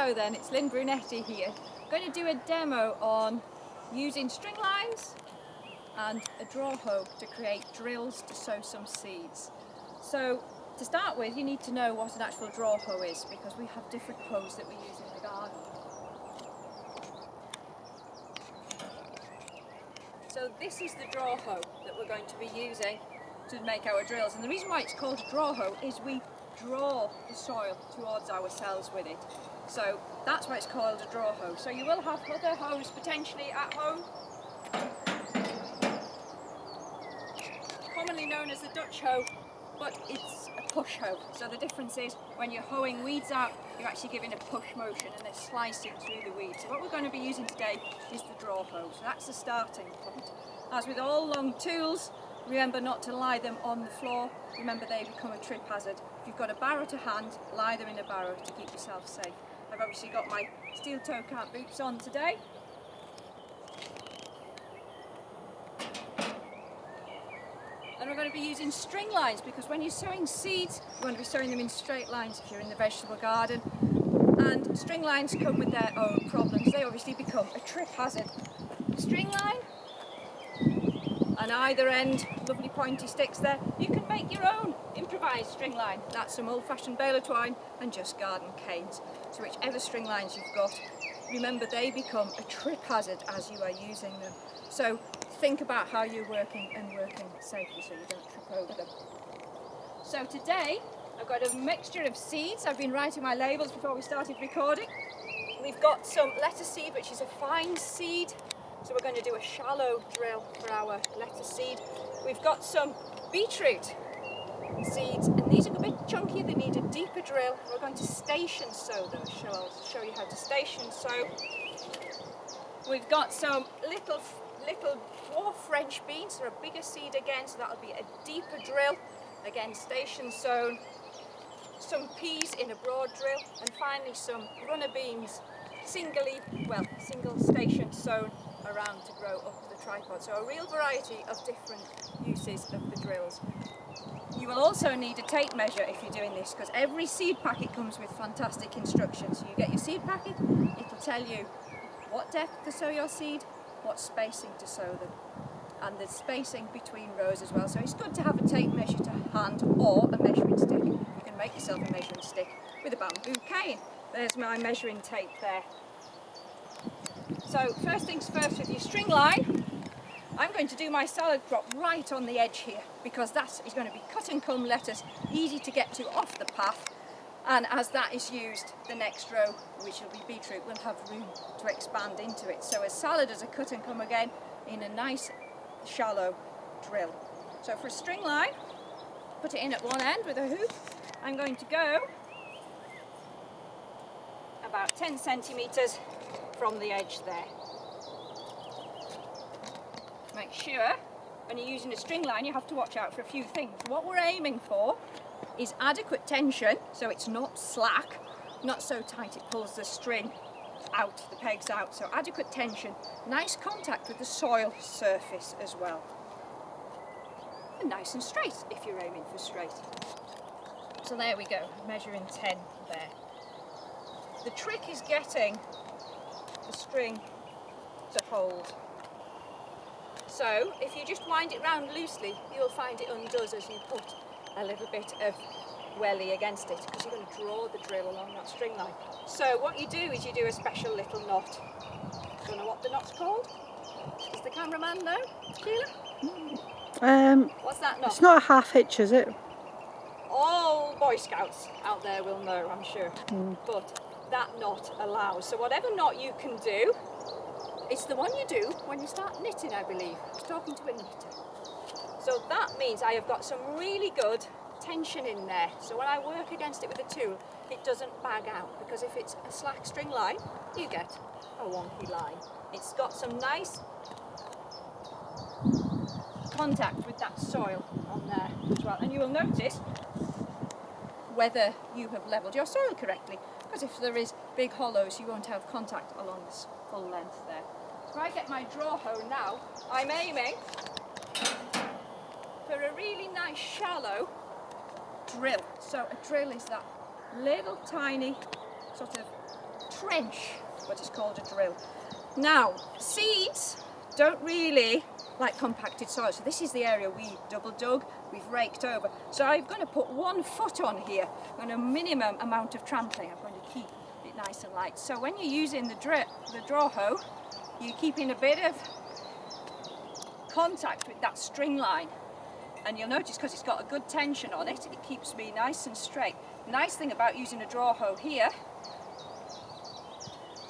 Hello then, it's Lynn Brunetti here. I'm going to do a demo on using string lines and a draw hoe to create drills to sow some seeds. So to start with, you need to know what an actual draw hoe is, because we have different hoes that we use in the garden. So this is the draw hoe that we're going to be using to make our drills, and the reason why it's called a draw hoe is we draw the soil towards ourselves with it. So that's why it's called a draw hoe. So you will have other hoes potentially at home, commonly known as the Dutch hoe, but it's a push hoe. So the difference is when you're hoeing weeds out, you're actually giving a push motion and they're slicing through the weeds. So what we're going to be using today is the draw hoe. So that's the starting point. As with all long tools, remember not to lie them on the floor. Remember they become a trip hazard. If you've got a barrow to hand, lie them in a barrow to keep yourself safe. I've obviously got my steel toe cap boots on today. And we're going to be using string lines, because when you're sowing seeds, you want to be sowing them in straight lines if you're in the vegetable garden. And string lines come with their own problems. They obviously become a trip hazard. String line, on either end, lovely pointy sticks there. You can make your own improvised string line. That's some old-fashioned baler twine and just garden canes. So whichever string lines you've got, remember they become a trip hazard as you are using them. So think about how you're working and working safely so you don't trip over them. So today I've got a mixture of seeds. I've been writing my labels before we started recording. We've got some lettuce seed, which is a fine seed. So we're going to do a shallow drill for our lettuce seed. We've got some beetroot seeds, and these are a bit chunky, they need a deeper drill. We're going to station sow them. I'll show you how to station sow. We've got some little dwarf French beans, they're a bigger seed again, so that'll be a deeper drill, again station sown. Some peas in a broad drill, and finally some runner beans, single station sown around to grow up the tripod. So a real variety of different uses of the drills. You will also need a tape measure if you're doing this, because every seed packet comes with fantastic instructions. So you get your seed packet, it'll tell you what depth to sow your seed, what spacing to sow them, and the spacing between rows as well. So it's good to have a tape measure to hand or a measuring stick. You can make yourself a measuring stick with a bamboo cane. There's my measuring tape there. So first things first, with your string line, I'm going to do my salad crop right on the edge here, because that is going to be cut and come lettuce, easy to get to off the path. And as that is used, the next row, which will be beetroot, will have room to expand into it. So a salad as a cut and come again in a nice shallow drill. So for a string line, put it in at one end with a hoop. I'm going to go about 10 centimetres from the edge there. Make sure when you're using a string line you have to watch out for a few things. What we're aiming for is adequate tension, so it's not slack, not so tight it pulls the string out, the pegs out. So adequate tension, nice contact with the soil surface as well. And nice and straight if you're aiming for straight. So there we go, measuring 10 there. The trick is getting the string to hold. So if you just wind it round loosely, you'll find it undoes as you put a little bit of welly against it, because you're going to draw the drill along that string line. So what you do is you do a special little knot. Don't know what the knot's called? Does the cameraman know? Sheila? What's that knot? It's not a half hitch, is it? All Boy Scouts out there will know, I'm sure. But that knot allows. So whatever knot you can do, it's the one you do when you start knitting, I believe. I was talking to a knitter. So that means I have got some really good tension in there. So when I work against it with a tool, it doesn't bag out, because if it's a slack string line, you get a wonky line. It's got some nice contact with that soil on there as well. And you will notice whether you have levelled your soil correctly, because if there is big hollows, you won't have contact along this full length there. So if I get my draw hoe now, I'm aiming for a really nice shallow drill. So a drill is that little tiny sort of trench, what is called a drill. Now, seeds don't really like compacted soil, so this is the area we double dug, we've raked over. So I'm going to put 1 foot on here, and a minimum amount of trampling. I'm going to keep it nice and light. So when you're using the draw hoe, you're keeping a bit of contact with that string line. And you'll notice, because it's got a good tension on it, it keeps me nice and straight. Nice thing about using a draw hoe here,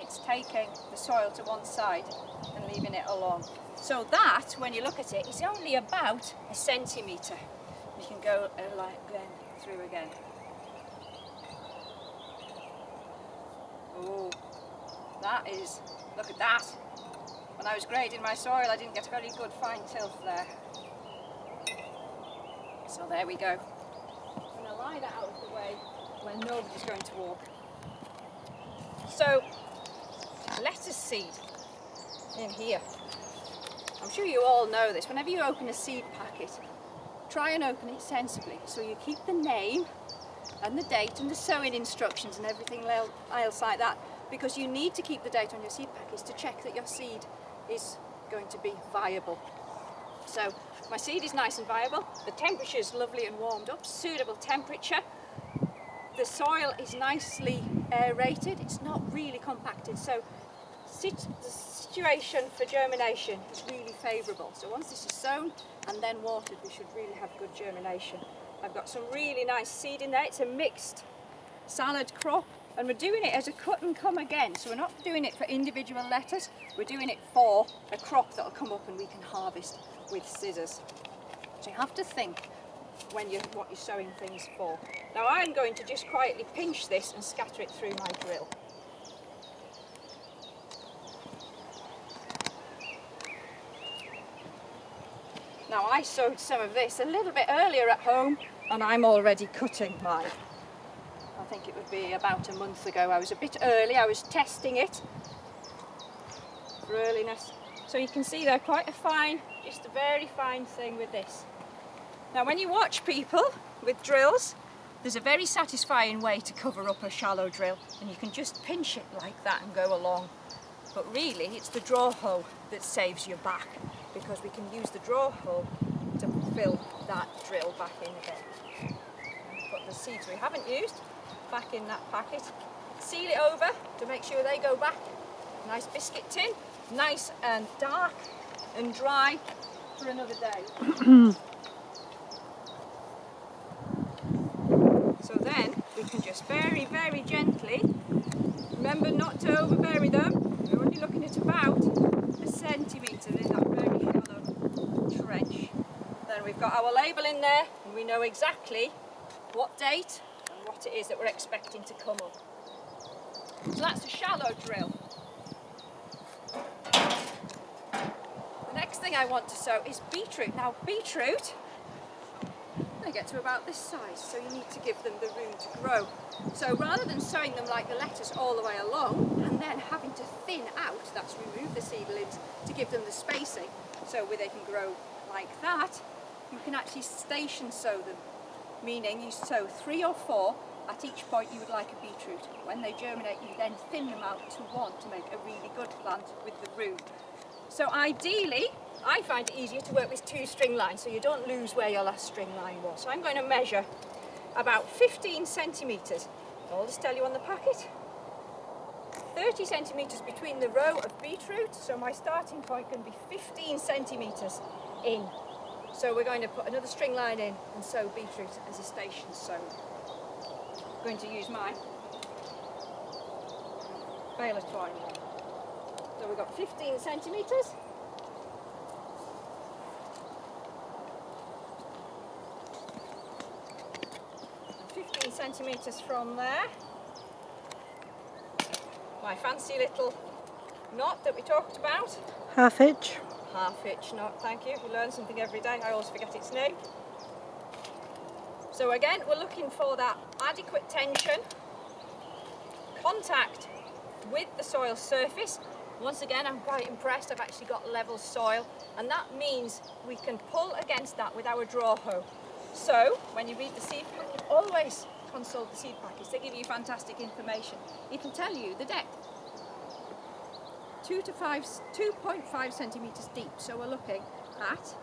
it's taking the soil to one side and leaving it along. So that, when you look at it, is only about a centimetre. You can go like then through again. Oh, that is, look at that. When I was grading my soil, I didn't get a very good fine tilth there. So there we go. I'm going to lie that out of the way when nobody's going to walk. So, lettuce seed in here. I'm sure you all know this. Whenever you open a seed packet, try and open it sensibly. So you keep the name and the date and the sowing instructions and everything else like that, because you need to keep the date on your seed packets to check that your seed is going to be viable. So my seed is nice and viable. The temperature is lovely and warmed up, suitable temperature. The soil is nicely aerated. It's not really compacted. So the situation for germination is really favourable. So once this is sown and then watered, we should really have good germination. I've got some really nice seed in there. It's a mixed salad crop, and we're doing it as a cut and come again. So we're not doing it for individual lettuce, we're doing it for a crop that'll come up and we can harvest with scissors. So you have to think what you're sowing things for. Now I'm going to just quietly pinch this and scatter it through my drill. Now I sowed some of this a little bit earlier at home, and I'm already cutting mine. I think it would be about a month ago. I was a bit early, I was testing it for earliness. So you can see they're quite a fine, just a very fine thing with this. Now when you watch people with drills, there's a very satisfying way to cover up a shallow drill, and you can just pinch it like that and go along. But really it's the draw hoe that saves your back, because we can use the draw hoe to fill that drill back in again. Put the seeds we haven't used back in that packet, seal it over to make sure they go back. Nice biscuit tin, nice and dark and dry for another day. So then we can just very, very gently, remember not to overbury them, we're only looking at about a centimetre in that very shallow trench. Then we've got our label in there, and we know exactly what date and what it is that we're expecting to come up. So that's a shallow drill. The next thing I want to sow is beetroot. Now beetroot, they get to about this size, so you need to give them the room to grow. So rather than sowing them like the lettuce all the way along and then having to thin out, that's remove the seedlings to give them the spacing so they can grow like that, you can actually station sow them, meaning you sow 3 or 4 at each point you would like a beetroot. When they germinate, you then thin them out to 1 to make a really good plant with the root. So ideally, I find it easier to work with 2 string lines so you don't lose where your last string line was. So I'm going to measure about 15 centimetres. I'll just tell you on the packet. 30 centimetres between the row of beetroot, so my starting point can be 15 centimetres in. So we're going to put another string line in and sow beetroot as a station sow. I'm going to use my baler twine. So we've got 15 centimetres. And 15 centimetres from there. My fancy little knot that we talked about. Half inch. Half inch knot, thank you. You learn something every day. I always forget its name. So again, we're looking for that adequate tension, contact with the soil surface. Once again, I'm quite impressed. I've actually got level soil, and that means we can pull against that with our draw hoe. So when you read the seed packet, always console of the seed packets. They give you fantastic information. It'll tell you the depth. 2.5 centimetres deep. So we're looking at,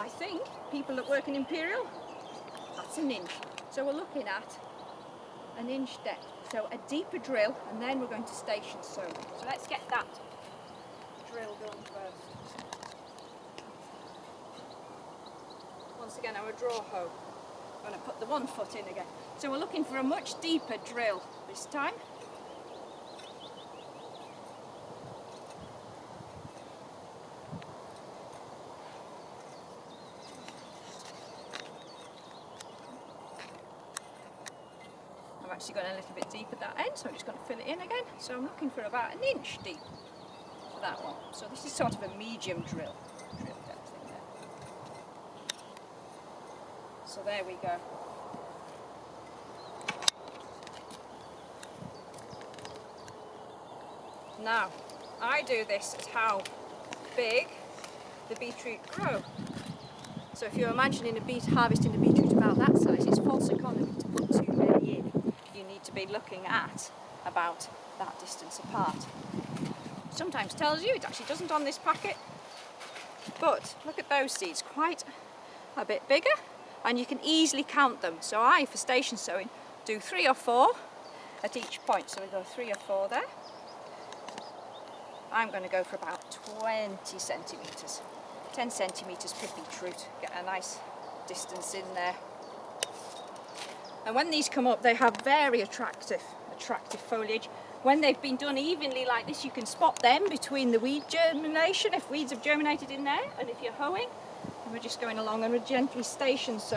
I think, people that work in Imperial, that's an inch. So we're looking at an inch depth. So a deeper drill, and then we're going to station sow. So let's get that drill done first. Once again, our draw hoe. I'm going to put the 1 foot in again. So we're looking for a much deeper drill this time. I've actually gone a little bit deep at that end, so I'm just going to fill it in again. So I'm looking for about an inch deep for that one. So this is sort of a medium drill depth in there. So there we go. Now, I do this at how big the beetroot grow. So if you're imagining harvesting a beetroot about that size, it's false economy to put too many in. You need to be looking at about that distance apart. Sometimes tells you, it actually doesn't on this packet, but look at those seeds, quite a bit bigger, and you can easily count them. So I, for station sowing, do 3 or 4 at each point. So we go 3 or 4 there. I'm going to go for about 20 centimetres. 10 centimetres per beetroot, get a nice distance in there. And when these come up, they have very attractive foliage. When they've been done evenly like this, you can spot them between the weed germination, if weeds have germinated in there, and if you're hoeing. And we're just going along and we're gently station sowing.